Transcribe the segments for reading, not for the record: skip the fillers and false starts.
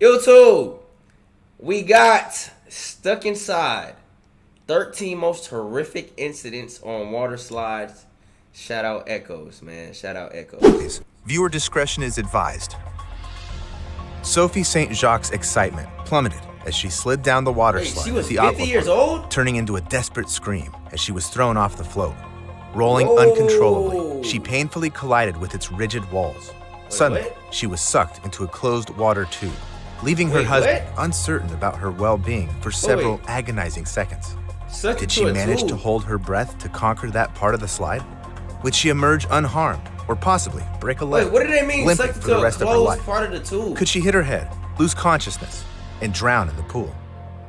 YouTube, we got stuck inside. 13 most horrific incidents on water slides. Shout out Echoes, man. Shout out Echoes. Viewer discretion is advised. Sophie St. Jacques' excitement plummeted as she slid down the water slide. She was the 50 years old? Turning into a desperate scream as she was thrown off the float. Rolling uncontrollably, she painfully collided with its rigid walls. Suddenly, she was sucked into a closed water tube, leaving her husband uncertain about her well-being for several agonizing seconds. Did she manage to hold her breath to conquer that part of the slide? Would she emerge unharmed, or possibly break a leg, what do they mean, limping for the rest of her life? Part of the tube? Could she hit her head, lose consciousness, and drown in the pool?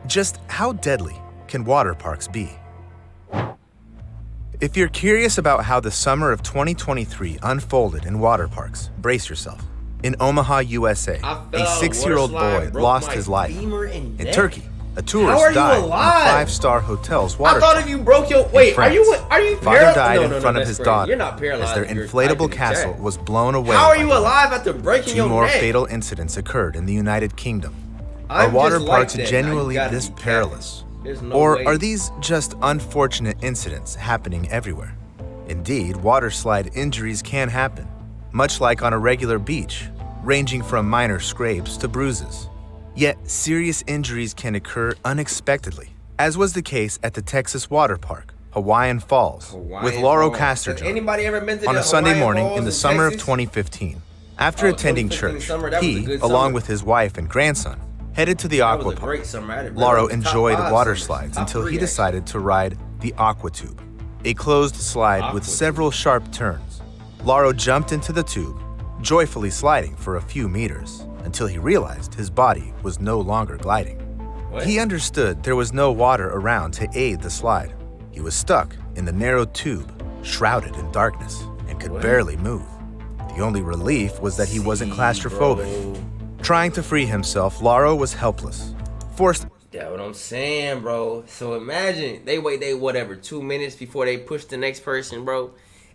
Just how deadly can water parks be? If you're curious about how the summer of 2023 unfolded in water parks, brace yourself. In Omaha, USA, a 6-year-old boy lost his life. In Turkey, a tourist died in a 5-star hotel's water park. I thought if you broke your... Wait, are you paralyzed? Father died in front of his daughter. You're not paralyzed. As their inflatable castle was blown away. How are you alive after breaking your neck? 2 more fatal incidents occurred in the United Kingdom. Are water parks genuinely this perilous? Or are these just unfortunate incidents happening everywhere? Indeed, water slide injuries can happen, much like on a regular beach, ranging from minor scrapes to bruises. Yet, serious injuries can occur unexpectedly, as was the case at the Texas water park, Hawaiian Falls, with Lauro Casterjohn on a Sunday morning in the summer of 2015. After attending church, he, along with his wife and grandson, headed to the aqua park. Lauro enjoyed water slides until he decided to ride the aqua tube, a closed slide with several sharp turns. Lauro jumped into the tube, joyfully sliding for a few meters until he realized his body was no longer gliding. He understood there was no water around to aid the slide. He was stuck in the narrow tube, shrouded in darkness, and could barely move. The only relief was that he wasn't claustrophobic. Trying to free himself, Lauro was helpless. Forced. That's what I'm saying, bro. So imagine they wait 2 minutes before they push the next person, bro.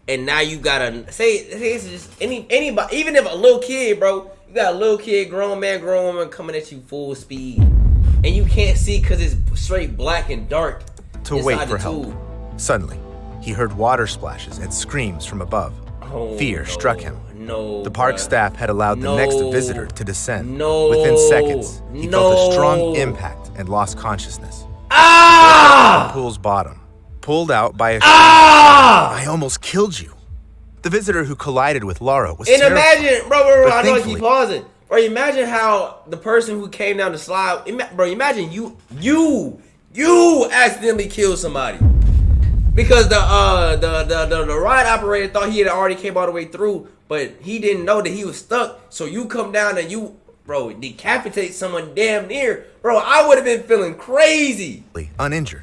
And now you gotta say it's just anybody, even if a little kid, bro. You got a little kid, grown man, grown woman coming at you full speed, and you can't see because it's straight black and dark. To wait for help. Suddenly, he heard water splashes and screams from above. Fear struck him. The park staff had allowed the next visitor to descend. Within seconds, he felt a strong impact and lost consciousness. The pool's bottom, pulled out by a I almost killed you. The visitor who collided with Lauro was terrified. Imagine, bro, I know I keep pausing. Bro, imagine how the person who came down the slide, bro, imagine you accidentally killed somebody. Because the ride operator thought he had already came all the way through, but he didn't know that he was stuck. So you come down and you, bro, decapitate someone damn near. Bro, I would have been feeling crazy. Uninjured.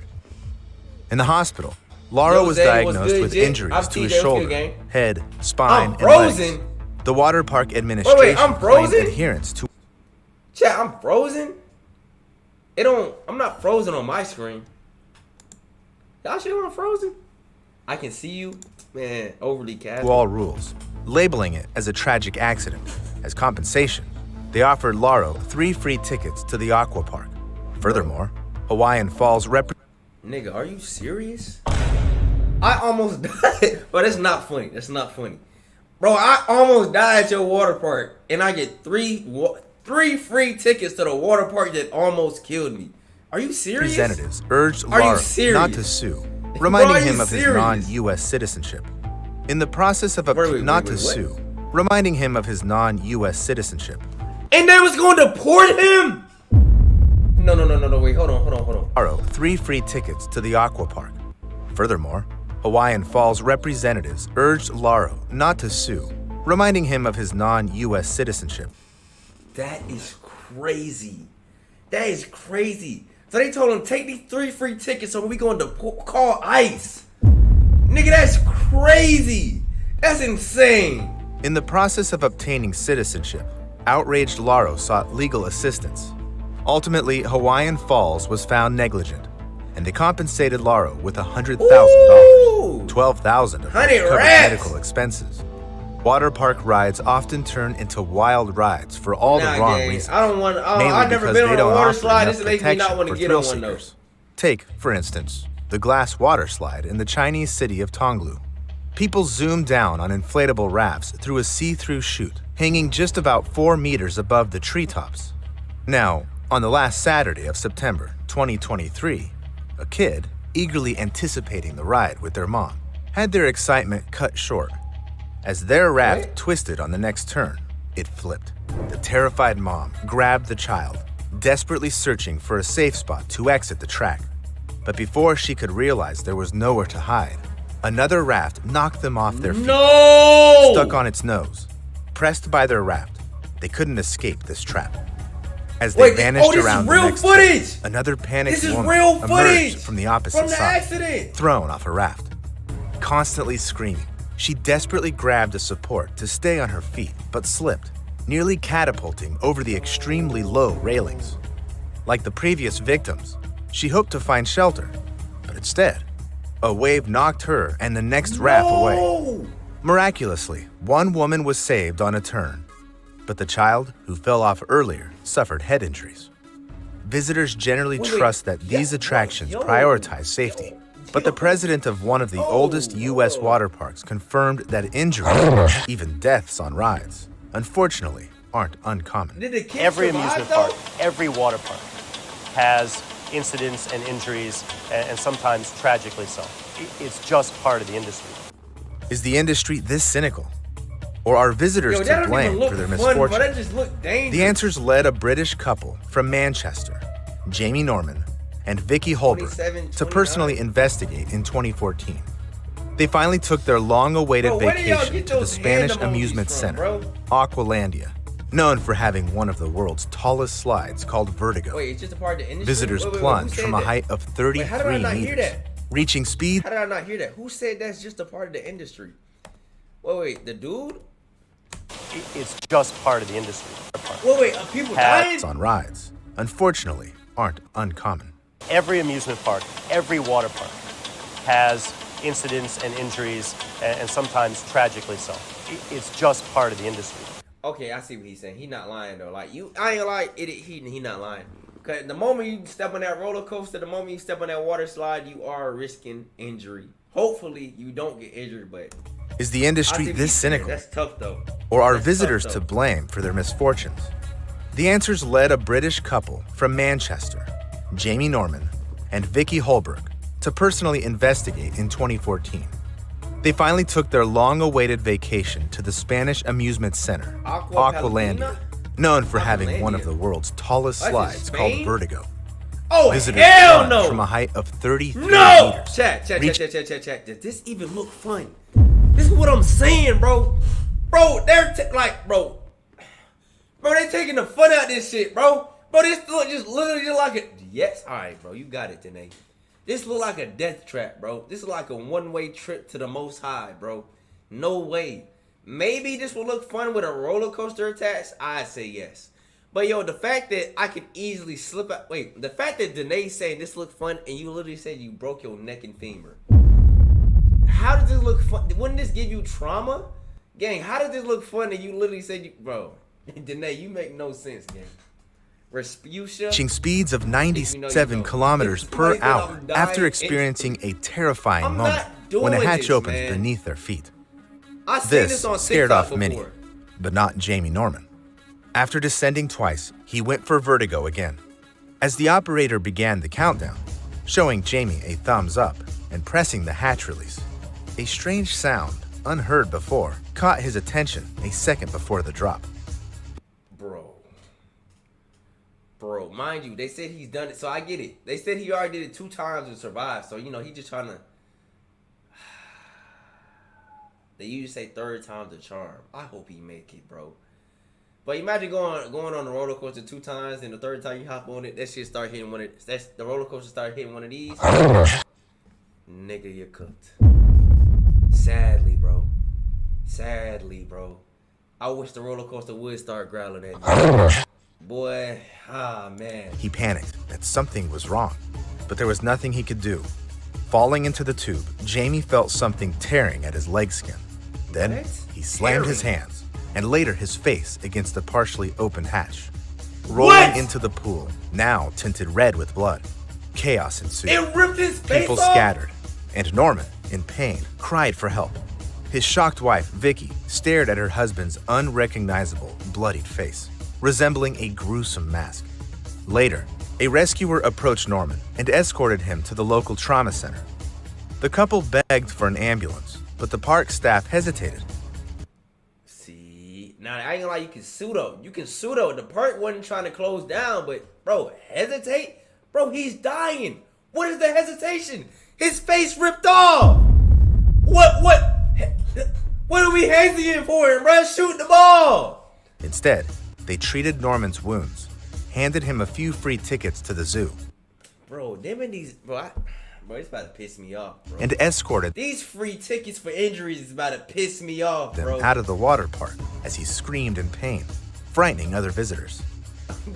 In the hospital, Lauro was diagnosed with injuries to his shoulder, head, spine, and legs. The water park administration claimed adherence to... Chat, I'm frozen? I'm not frozen on my screen. Y'all sure I'm frozen? I can see you, man, overly casual. All rules, labeling it as a tragic accident. As compensation, they offered Lauro 3 free tickets to the aqua park. Furthermore, Hawaiian Falls Nigga, are you serious? I almost died. But that's not funny. That's not funny. Bro, I almost died at your water park, and I get three free tickets to the water park that almost killed me. Are you serious? Representatives urged Lauro not to sue, reminding him of his non-U.S. citizenship. In the process of reminding him of his non-U.S. citizenship. And they was going to deport him? No, wait, hold on. Lauro 3 free tickets to the aqua park. Furthermore, Hawaiian Falls representatives urged Lauro not to sue, reminding him of his non-U.S. citizenship. That is crazy. That is crazy. So they told him, take these 3 free tickets so we going to call ICE. Nigga, that's crazy. That's insane. In the process of obtaining citizenship, outraged Lauro sought legal assistance. Ultimately, Hawaiian Falls was found negligent, and they compensated Lauro with $100,000, $12,000 of covered medical expenses. Water park rides often turn into wild rides for all the wrong reasons. I've never been on a water slide. This makes me not want to get on one though. Take, for instance, the glass water slide in the Chinese city of Tonglu. People zoom down on inflatable rafts through a see-through chute, hanging just about 4 meters above the treetops. Now, on the last Saturday of September 2023, a kid, eagerly anticipating the ride with their mom, had their excitement cut short. As their raft twisted on the next turn, it flipped. The terrified mom grabbed the child, desperately searching for a safe spot to exit the track. But before she could realize there was nowhere to hide, another raft knocked them off their feet. No! Stuck on its nose, pressed by their raft, they couldn't escape this trap. As they vanished around the next turn, another panicked woman emerged from the opposite side, thrown off a raft. Constantly screaming, she desperately grabbed a support to stay on her feet, but slipped, nearly catapulting over the extremely low railings. Like the previous victims, she hoped to find shelter, but instead, a wave knocked her and the next raft away. Miraculously, one woman was saved on a turn, but the child who fell off earlier suffered head injuries. Visitors generally trust that these attractions prioritize safety, but the president of one of the oldest U.S. water parks confirmed that injuries, even deaths on rides, unfortunately aren't uncommon. Every amusement park, every water park has incidents and injuries, and sometimes tragically so. It's just part of the industry. Is the industry this cynical? Or are visitors to blame for their misfortune? The answers led a British couple from Manchester, Jamie Norman and Vicky Holbrook, to personally investigate in 2014. They finally took their long-awaited vacation to the Spanish amusement center, Aqualandia, known for having one of the world's tallest slides called Vertigo. It's just a part of the industry? Visitors plunge from a height of 33 meters, reaching speed. How did I not hear that? Who said that's just a part of the industry? Wait, the dude? It's just part of the industry. Are people dying? On rides, unfortunately, aren't uncommon. Every amusement park, every water park has incidents and injuries, and sometimes tragically so. It's just part of the industry. Okay, I see what he's saying. He's not lying though. Like I ain't like it. He not lying. Cause the moment you step on that roller coaster, the moment you step on that water slide, you are risking injury. Hopefully, you don't get injured, but. Is the industry this cynical? That's tough though. Or are visitors to blame for their misfortunes? The answers led a British couple from Manchester, Jamie Norman and Vicky Holbrook, to personally investigate in 2014. They finally took their long-awaited vacation to the Spanish amusement center, Aqualandia, known for having one of the world's tallest slides called Vertigo. Visitors hell no! From a height of 33 meters. Chat. Does this even look fun? This is what I'm saying, bro. Bro, they're bro, they taking the fun out of this shit, bro. Bro, this look just literally like a yes. All right, bro, you got it, Danae. This look like a death trap, bro. This is like a one-way trip to the Most High, bro. No way. Maybe this will look fun with a roller coaster attached. I'd say yes. But yo, the fact that I could easily slip out. Wait, the fact that Danae's saying this look fun and you literally said you broke your neck and femur. How does this look fun? Wouldn't this give you trauma? Gang, how does this look fun and you literally said you. Bro, Danae, you make no sense, gang. Reaching speeds of 97 kilometers per hour after experiencing a terrifying moment when a hatch opens beneath their feet. This scared off many, but not Jamie Norman. After descending twice, he went for vertigo again. As the operator began the countdown, showing Jamie a thumbs up and pressing the hatch release, a strange sound, unheard before, caught his attention a second before the drop. Bro, mind you, they said he's done it, so I get it. They said he already did it 2 times and survived, so, he just trying to... They usually say 3rd time's the charm. I hope he make it, bro. But imagine going on the roller coaster 2 times, and the 3rd time you hop on it, that shit start hitting the roller coaster start hitting one of these. Nigga, you're cooked. Sadly, bro. I wish the roller coaster would start growling at me. Boy, man. He panicked that something was wrong, but there was nothing he could do. Falling into the tube, Jamie felt something tearing at his leg skin. Then he slammed his hands and later his face against the partially open hatch. Rolling into the pool, now tinted red with blood. Chaos ensued. It ripped his face People off. scattered, and Norman, in pain, cried for help. His shocked wife, Vicky, stared at her husband's unrecognizable, bloodied face, resembling a gruesome mask. Later, a rescuer approached Norman and escorted him to the local trauma center. The couple begged for an ambulance, but the park staff hesitated. See, now I ain't gonna lie, you can sue though. You can sue though. The park wasn't trying to close down, but bro, hesitate? Bro, he's dying. What is the hesitation? His face ripped off. What are we hesitating for, bro? Shoot the ball. Instead, they treated Norman's wounds, handed him a few free tickets to the zoo, Bro, them and these, bro, it's about to piss me off, bro. and escorted These free tickets for injuries is about to piss me off, them bro. out of the water park as he screamed in pain, frightening other visitors.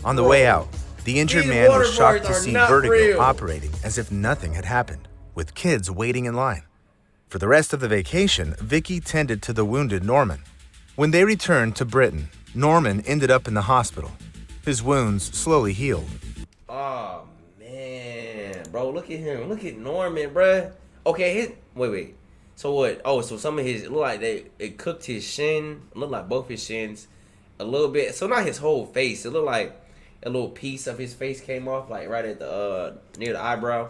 On the Bro, way out, the injured these man water was shocked to parks are see not Vertigo real. operating as if nothing had happened, with kids waiting in line. For the rest of the vacation, Vicky tended to the wounded Norman. When they returned to Britain, Norman ended up in the hospital. His wounds slowly healed. Oh man, bro, look at him. Look at Norman, bro. Okay, wait. So what? Oh, so some of his it looked like it cooked his shin. It looked like both his shins a little bit. So not his whole face. It looked like a little piece of his face came off, like right at the near the eyebrow.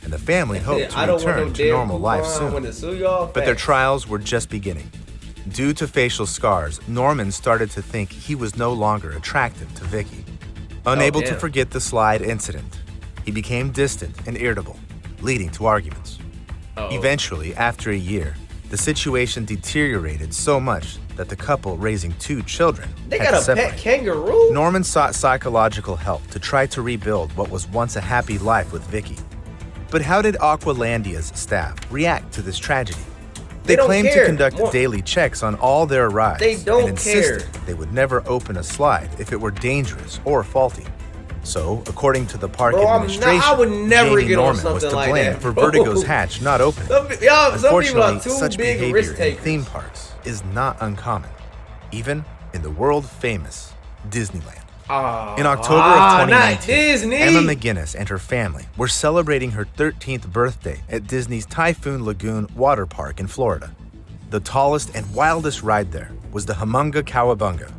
And the family hoped I to don't want return no to damn normal life coupon. I want soon. to sue y'all. But their trials were just beginning. Due to facial scars, Norman started to think he was no longer attractive to Vicky. Unable to damn. forget the slide incident, he became distant and irritable, leading to arguments. Eventually, after a year, the situation deteriorated so much that the couple raising 2 children They had to got a separate. pet kangaroo. Norman sought psychological help to try to rebuild what was once a happy life with Vicky. But how did Aqualandia's staff react to this tragedy? They don't claimed care. to conduct daily checks on all their rides They don't and insisted care. they would never open a slide if it were dangerous or faulty. So, according to the park Bro, administration, I would never Jamie get on Norman was something to like blame that, for bro. Vertigo's hatch not opening. Some people are Unfortunately, too such big behavior risk in takers. theme parks is not uncommon, even in the world-famous Disneyland. In October of not 2019, Disney. Emma McGinnis and her family were celebrating her 13th birthday at Disney's Typhoon Lagoon water park in Florida. The tallest and wildest ride there was the Humunga Cowabunga.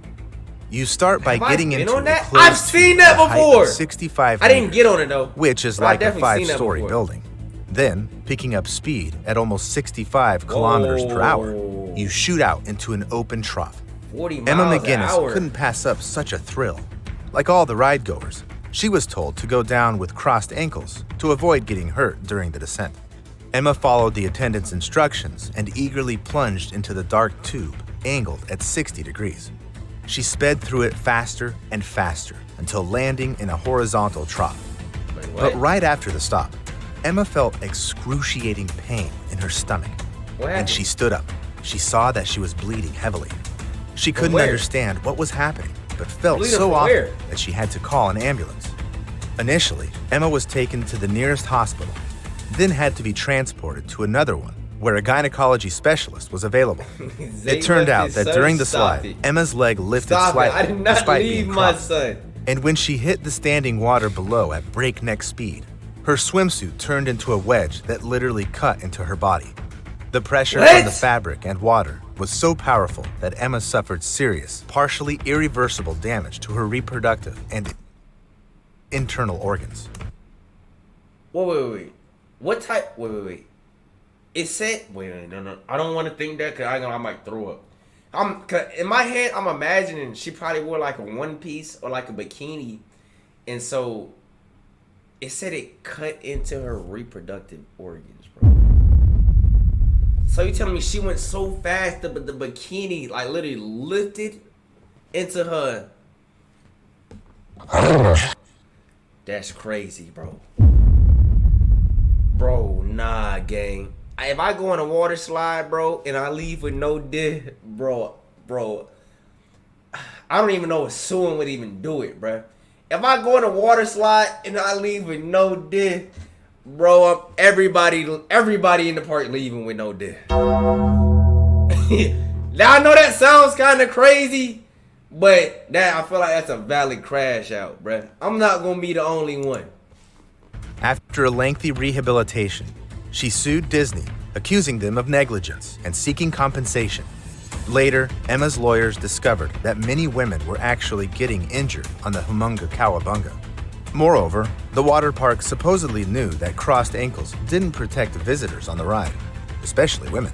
You start by Have I getting been into on a that? closed I've seen tube that at a height of before. 65 I didn't meters, get on it though. which is But I like a definitely seen that 5-story before. building. Then, picking up speed at almost 65 kilometers per hour, Whoa. you shoot out into an open trough. 40 miles Emma an McGinnis hour. couldn't pass up such a thrill. Like all the ride goers, she was told to go down with crossed ankles to avoid getting hurt during the descent. Emma followed the attendant's instructions and eagerly plunged into the dark tube, angled at 60 degrees. She sped through it faster and faster until landing in a horizontal trough. Wait, what? But right after the stop, Emma felt excruciating pain in her stomach. What And happened? she stood up. She saw that she was bleeding heavily. She couldn't where? understand what was happening, but felt Bleeding so from often where? that she had to call an ambulance. Initially, Emma was taken to the nearest hospital, then had to be transported to another one where a gynecology specialist was available. Zay It turned left out his that son. during the Stop slide, it. Emma's leg lifted Stop it. slightly I did not despite leave being my crossed. son. And when she hit the standing water below at breakneck speed, her swimsuit turned into a wedge that literally cut into her body. The pressure What? from the fabric and water was so powerful that Emma suffered serious, partially irreversible damage to her reproductive and internal organs. Wait. What type? Wait. It said. Wait, no. I don't want to think that because I might throw up. Cause in my head, I'm imagining she probably wore like a one piece or like a bikini, and so it said it cut into her reproductive organs, bro. So you telling me she went so fast that the bikini like literally lifted into her? That's crazy, bro. Bro, nah, gang. If I go on a water slide, bro, and I leave with no dick, bro, I don't even know if suing would even do it, bro. If I go on a water slide and I leave with no dick, bro, everybody in the park leaving with no dick. Now I know that sounds kind of crazy, but I feel like that's a valid crash out, bruh. I'm not gonna be the only one. After a lengthy rehabilitation, she sued Disney, accusing them of negligence and seeking compensation. Later, Emma's lawyers discovered that many women were actually getting injured on the Humunga Kawabunga. Moreover, the water park supposedly knew that crossed ankles didn't protect visitors on the ride, especially women,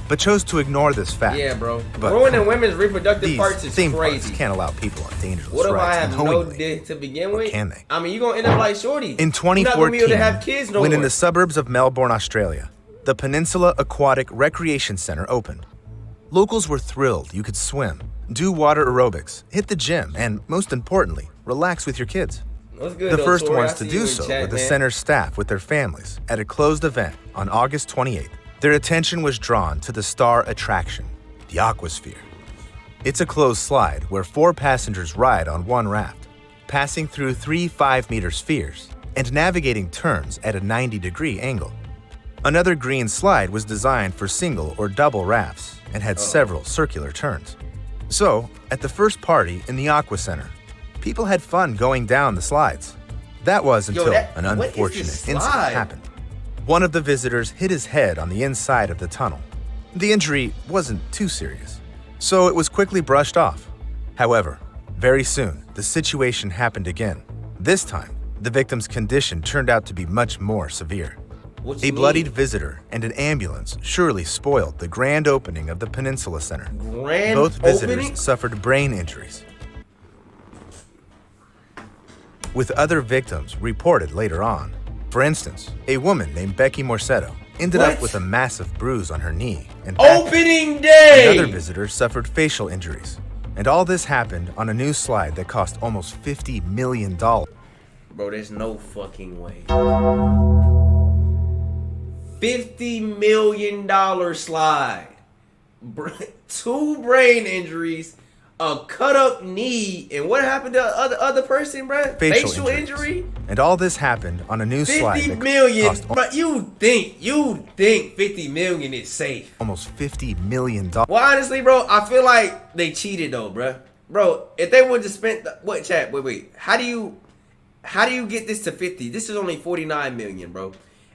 but chose to ignore this fact. Yeah, bro. Ruining women's reproductive parts is theme crazy. Parks can't allow people on dangerous what if rides I have no dick to begin with? Can they? I mean, you're going to end up like Shorty. In 2014, you're not gonna be able to have kids no when more. in the suburbs of Melbourne, Australia, the Peninsula Aquatic Recreation Center opened. Locals were thrilled you could swim, do water aerobics, hit the gym, and most importantly, relax with your kids. The first ones to do so were the center's staff with their families at a closed event on August 28th. Their attention was drawn to the star attraction, the Aquasphere. It's a closed slide where 4 passengers ride on one raft, passing through 3 5-meter spheres and navigating turns at a 90-degree angle. Another green slide was designed for single or double rafts and had several circular turns. So, at the first party in the Aqua Center, people had fun going down the slides. That was until an unfortunate incident happened. One of the visitors hit his head on the inside of the tunnel. The injury wasn't too serious, so it was quickly brushed off. However, very soon, the situation happened again. This time, the victim's condition turned out to be much more severe. A bloodied visitor and an ambulance surely spoiled the grand opening of the Peninsula Center. Both visitors suffered brain injuries, with other victims reported later on. For instance, a woman named Becky Morsetto ended up with a massive bruise on her knee and back. Opening day! Another visitor suffered facial injuries. And all this happened on a new slide that cost almost $50 million. Bro, there's no fucking way. $50 million slide. 2 brain injuries, a cut up knee, and what happened to the other person, bro? Facial injury. And all this happened on a new slide. $50 million. But you think $50 million is safe? Almost $50 million. Well, honestly, bro, I feel like they cheated though, bro. Bro, if they would have spent what, chat? Wait. How do you get this to 50? This is only 49 million, bro.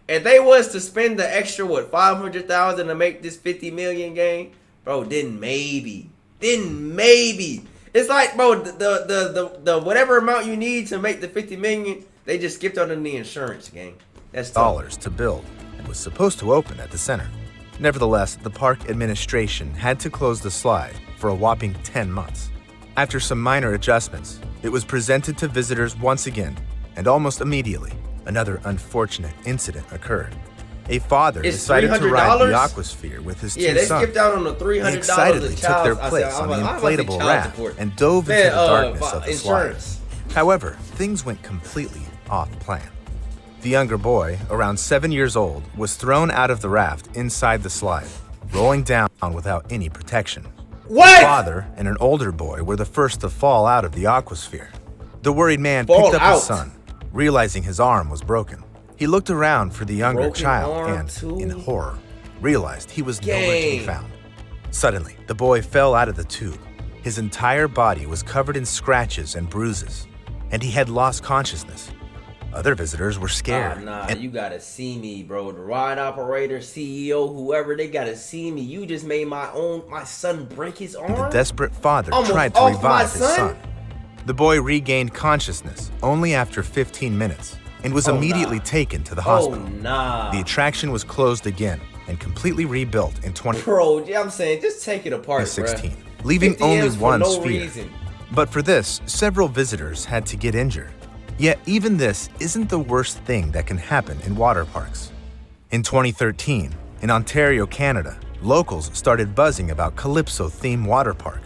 If they was to spend the extra 500,000 to make this 50 million game, bro, then maybe. It's like, bro, the whatever amount you need to make the 50 million, they just skipped on the insurance game. That's dollars to build and was supposed to open at the center. Nevertheless, the park administration had to close the slide for a whopping 10 months. After some minor adjustments, it was presented to visitors once again, and almost immediately, another unfortunate incident occurred. A father decided to ride the Aquasphere with his 2 sons. Yeah, they skipped out on the $300. They excitedly took their place on the inflatable raft and dove into the darkness of the slide. However, things went completely off plan. The younger boy, around 7 years old, was thrown out of the raft inside the slide, rolling down without any protection. What? The father and an older boy were the first to fall out of the Aquasphere. The worried man picked up his son, realizing his arm was broken. He looked around for the younger child and, in horror, realized he was nowhere to be found. Suddenly, the boy fell out of the tube. His entire body was covered in scratches and bruises, and he had lost consciousness. Other visitors were scared. You gotta see me, bro. The ride operator, CEO, whoever, they gotta see me. You just made my son break his arm? The desperate father tried to revive his son. The boy regained consciousness only after 15 minutes and was immediately taken to the hospital. The attraction was closed again and completely rebuilt in 2016. Bro, I'm saying, just take it apart, leaving only one sphere. But for this, several visitors had to get injured. Yet even this isn't the worst thing that can happen in water parks. In 2013, in Ontario, Canada, locals started buzzing about Calypso-themed water park.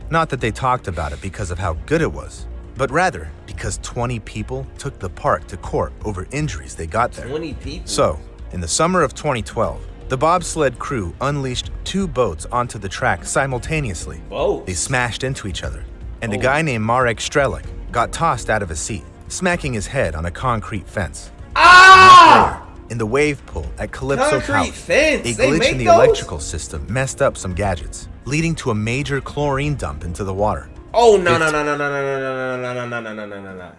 Not that they talked about it because of how good it was, but rather because 20 people took the park to court over injuries they got there. 20 people? So, in the summer of 2012, the bobsled crew unleashed 2 boats onto the track simultaneously. They smashed into each other, and a guy named Marek Strelec got tossed out of his seat, smacking his head on a concrete fence. In the wave pool at Calypso Concrete Palace, fence. a They glitch make in the those? electrical system messed up some gadgets, leading to a major chlorine dump into the water. Oh no no no no no no no no no no no no no no no.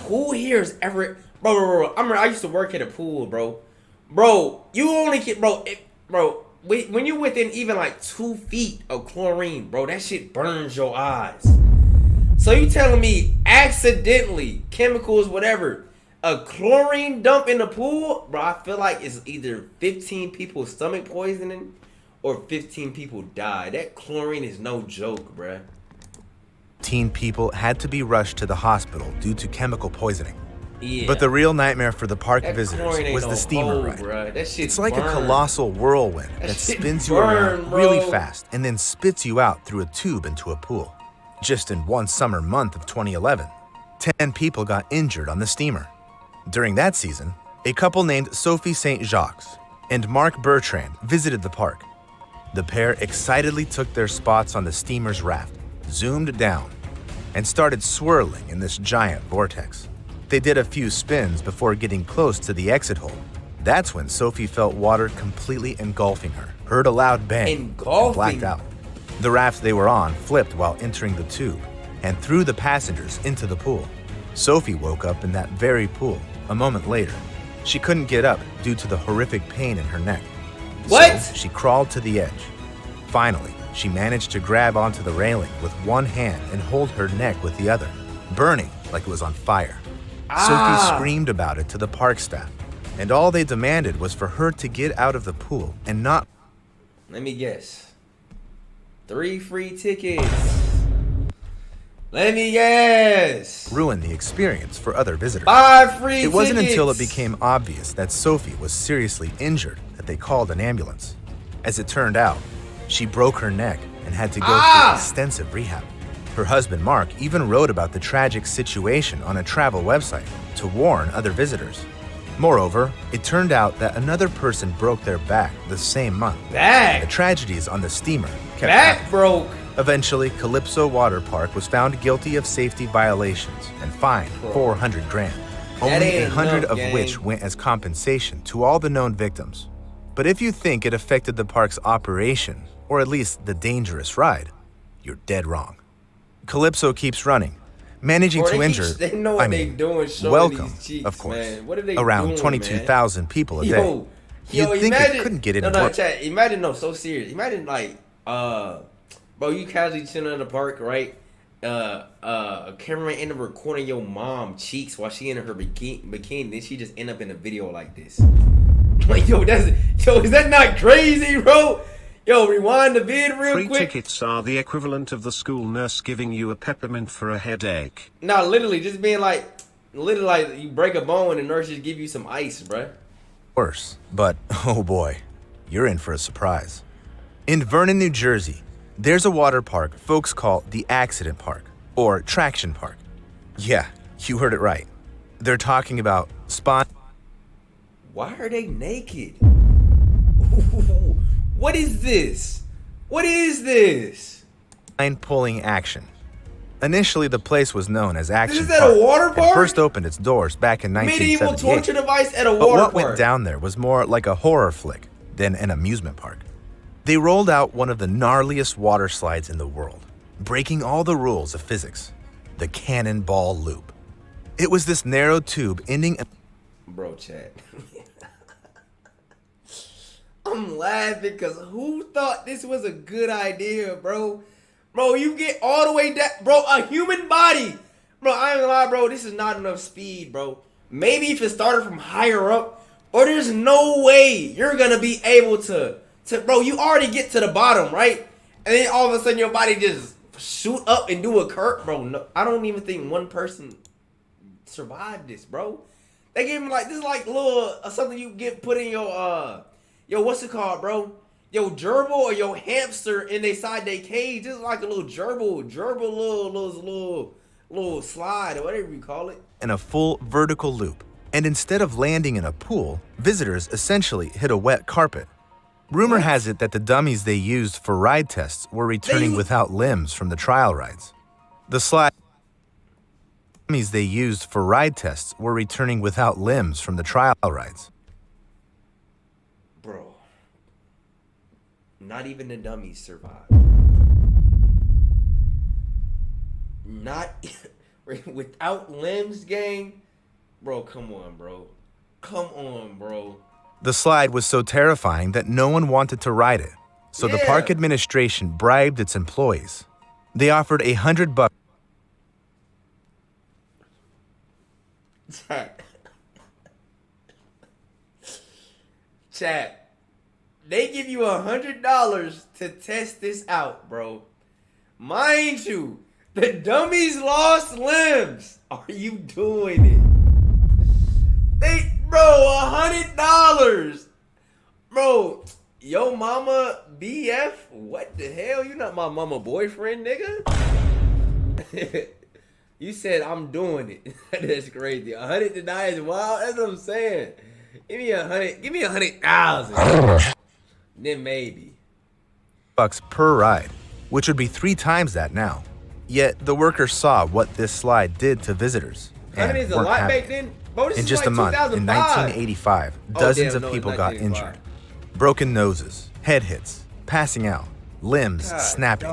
Who here is ever, bro? I used to work at a pool, bro. Bro, you only get, bro. When you within even like 2 feet of chlorine, bro, that shit burns your eyes. So you telling me accidentally chemicals, whatever, a chlorine dump in the pool, bro? I feel like it's either 15 people stomach poisoning or 15 people die. That chlorine is no joke, bruh. 15 people had to be rushed to the hospital due to chemical poisoning. Yeah. But the real nightmare for the park That visitors chlorine ain't was the no steamer hole, ride. bruh. That shit It's like burn. a colossal whirlwind that shit spins you burn, around bro. really fast and then spits you out through a tube into a pool. Just in one summer month of 2011, 10 people got injured on the steamer. During that season, a couple named Sophie St. Jacques and Mark Bertrand visited the park. The pair excitedly took their spots on the steamer's raft, zoomed down, and started swirling in this giant vortex. They did a few spins before getting close to the exit hole. That's when Sophie felt water completely engulfing her, heard a loud bang, and blacked out. The raft they were on flipped while entering the tube and threw the passengers into the pool. Sophie woke up in that very pool a moment later. She couldn't get up due to the horrific pain in her neck. What? So she crawled to the edge. Finally, she managed to grab onto the railing with one hand and hold her neck with the other, burning like it was on fire. Sophie screamed about it to the park staff, and all they demanded was for her to get out of the pool and not... Let me guess. 3 free tickets. Let me guess. ruin the experience for other visitors. 5 free tickets. It wasn't until it became obvious that Sophie was seriously injured that they called an ambulance. As it turned out, she broke her neck and had to go through extensive rehab. Her husband, Mark, even wrote about the tragic situation on a travel website to warn other visitors. Moreover, it turned out that another person broke their back the same month. Back? The tragedies on the steamer kept Back happening. broke. Eventually, Calypso Water Park was found guilty of safety violations and fined $400,000. Only 100 of which went as compensation to all the known victims. But if you think it affected the park's operation, or at least the dangerous ride, you're dead wrong. Calypso keeps running, managing to injure, welcome, of course, around 22,000 people a day. You'd think it couldn't get any worse. Chat, imagine, so serious. Imagine, bro, you casually chilling in the park, right? A cameraman end up recording your mom cheeks while she in her bikini, then she just end up in a video like this. Like, is that not crazy, bro? Yo, rewind the vid real quick. Free tickets are the equivalent of the school nurse giving you a peppermint for a headache. Nah, literally, just being like you break a bone and the nurse just give you some ice, bruh. Worse, but oh boy, you're in for a surprise. In Vernon, New Jersey, there's a water park folks call the Accident Park, or Traction Park. Yeah, you heard it right. They're talking about Why are they naked? What is this? What is this? Pulling action. Initially, the place was known as Action This is Park. at a water park? It first opened its doors back in 1978. Medieval torture device at a But water what park. went down there was more like a horror flick than an amusement park. They rolled out one of the gnarliest water slides in the world, breaking all the rules of physics, the Cannonball Loop. It was this narrow tube ending... Bro, chat. I'm laughing because who thought this was a good idea, bro? Bro, you get all the way down. Bro, a human body. Bro, I ain't gonna lie, bro. This is not enough speed, bro. Maybe if it started from higher up, or there's no way you're gonna be able to bro, you already get to the bottom, right? And then all of a sudden your body just shoot up and do a curve. Bro, no, I don't even think one person survived this, bro. They gave him like, this is like little, something you get put in your, what's it called, bro? Yo, gerbil or your hamster in they side they cage. This is like a little gerbil little slide or whatever you call it. In a full vertical loop. And instead of landing in a pool, visitors essentially hit a wet carpet. Rumor has it that the dummies they used for ride tests were returning without limbs from the trial rides. The dummies they used for ride tests were returning without limbs from the trial rides. Not even the dummies survive. Not without limbs, gang. Bro, come on, bro. Come on, bro. The slide was so terrifying that no one wanted to ride it. So the park administration bribed its employees. They offered $100. Chat. They give you $100 to test this out, bro. Mind you, the dummies lost limbs. Are you doing it? Bro, $100. Bro, yo mama BF? What the hell? You not my mama boyfriend, nigga? You said I'm doing it. That's crazy. 100 to die is wild. That's what I'm saying. Give me 100. Give me 100,000. Then maybe. Bucks per ride, which would be 3 times that now. Yet the workers saw what this slide did to visitors and is a weren't lot happy. back then. Bro, this In is just like a month, in 1985, dozens of people got injured. Broken noses, head hits, passing out, limbs snapping,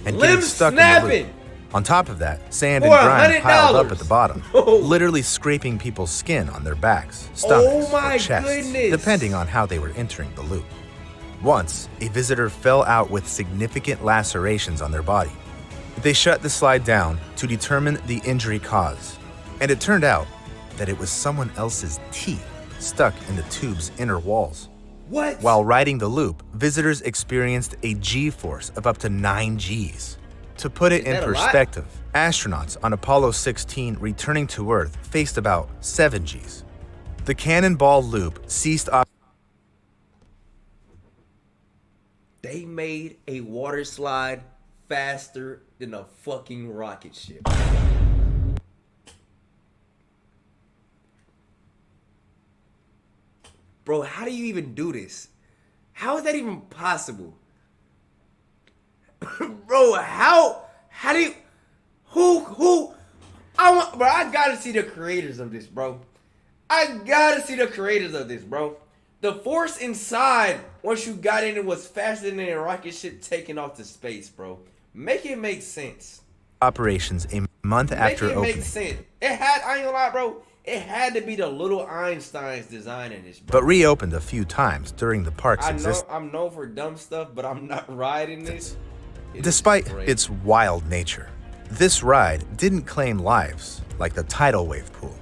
and getting stuck in the loop. On top of that, sand and grime piled up at the bottom, literally scraping people's skin on their backs, stomachs, or chests, depending on how they were entering the loop. Once, a visitor fell out with significant lacerations on their body. They shut the slide down to determine the injury cause, and it turned out that it was someone else's teeth stuck in the tube's inner walls. What? While riding the loop, visitors experienced a G-force of up to 9 Gs. To put it in perspective, astronauts on Apollo 16 returning to Earth faced about 7 Gs. The Cannonball Loop ceased op- They made a water slide faster than a fucking rocket ship. Bro, how do you even do this? How is that even possible? Bro, how do you, bro, I gotta see the creators of this, bro. I gotta see the creators of this, bro. The force inside, once you got in it, was faster than a rocket ship taking off to space, bro. Make it make sense. Operations a month after opening. Make it make sense. I ain't gonna lie, bro. It had to be the little Einsteins designing this, bro. But reopened a few times during the park's existence. I'm known for dumb stuff, but I'm not riding this. Despite its wild nature, this ride didn't claim lives like the tidal wave pool.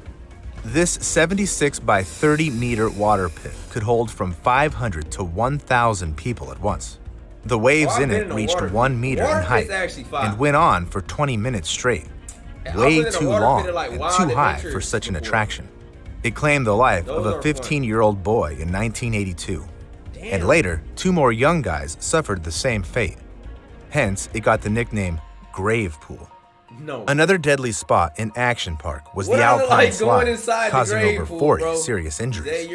This 76 by 30 meter water pit could hold from 500 to 1,000 people at once. The waves in it reached 1 meter in height and went on for 20 minutes straight. Way too long and too high for such an attraction. It claimed the life of a 15-year-old boy in 1982. And later, 2 more young guys suffered the same fate. Hence, it got the nickname Grave Pool. No. Another deadly spot in Action Park was the Alpine Slide, causing over 40 serious injuries.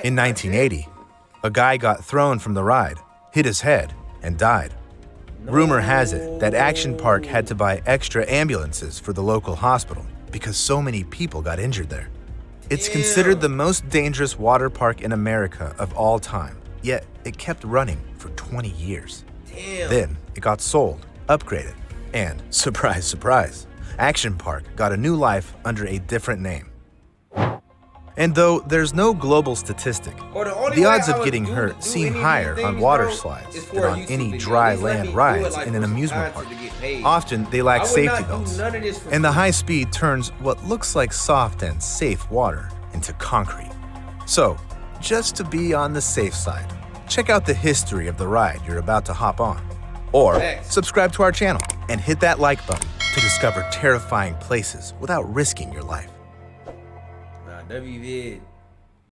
In 1980, a guy got thrown from the ride, hit his head, and died. Rumor has it that Action Park had to buy extra ambulances for the local hospital because so many people got injured there. It's considered the most dangerous water park in America of all time, yet it kept running for 20 years. Then it got sold, upgraded, and surprise, surprise, Action Park got a new life under a different name. And though there's no global statistic, the odds of getting hurt seem higher on water slides than on any dry land rides in an amusement park. Often they lack safety belts, and the high speed turns what looks like soft and safe water into concrete. So, just to be on the safe side, check out the history of the ride you're about to hop on. Or subscribe to our channel and hit that like button to discover terrifying places without risking your life. WVid.